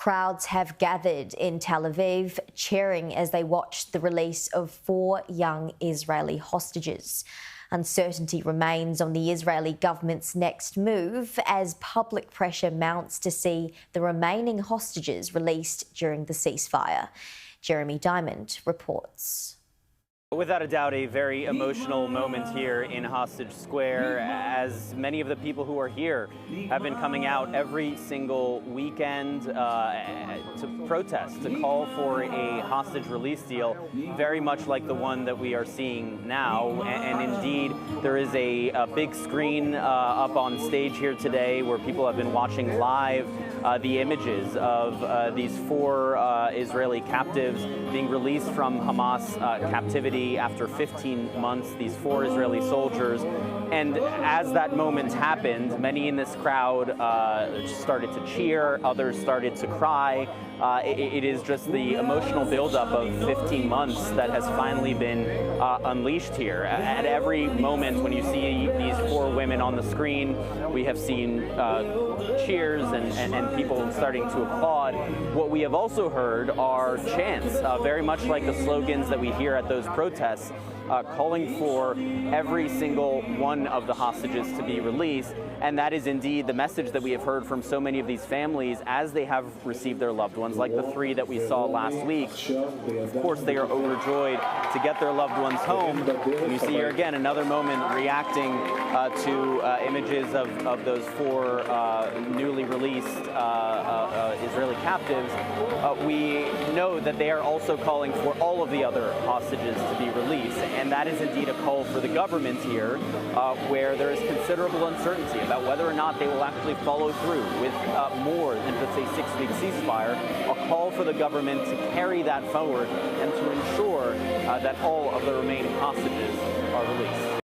Crowds have gathered in Tel Aviv, cheering as they watch the release of 4 young Israeli hostages. Uncertainty remains on the Israeli government's next move as public pressure mounts to see the remaining hostages released during the ceasefire. Jeremy Diamond reports. Without a doubt, a very emotional moment here in Hostage Square, as many of the people who are here have been coming out every single weekend to protest, to call for a hostage release deal, very much like the one that we are seeing now. And indeed, there is a big screen up on stage here today where people have been watching live the images of these 4 Israeli captives being released from Hamas captivity after 15 months, these 4 Israeli soldiers. And as that moment happened, many in this crowd started to cheer, others started to cry. It is just the emotional buildup of 15 months that has finally been unleashed here. At every moment when you see these 4 women on the screen, we have seen cheers and people starting to applaud. What we have also heard are chants, very much like the slogans that we hear at those protests, calling for every single one of the hostages to be released. And that is indeed the message that we have heard from so many of these families as they have received their loved ones, like the 3 that we saw last week. Of course, they are overjoyed to get their loved ones home. And you see here again another moment reacting to images of those 4 newly released Israeli captives. We know that they are also calling for all of the other hostages to be released. And that is indeed a call for the government here, where there is considerable uncertainty about whether or not they will actually follow through with more than just a 6-week ceasefire. A call for the government to carry that forward and to ensure that all of the remaining hostages are released.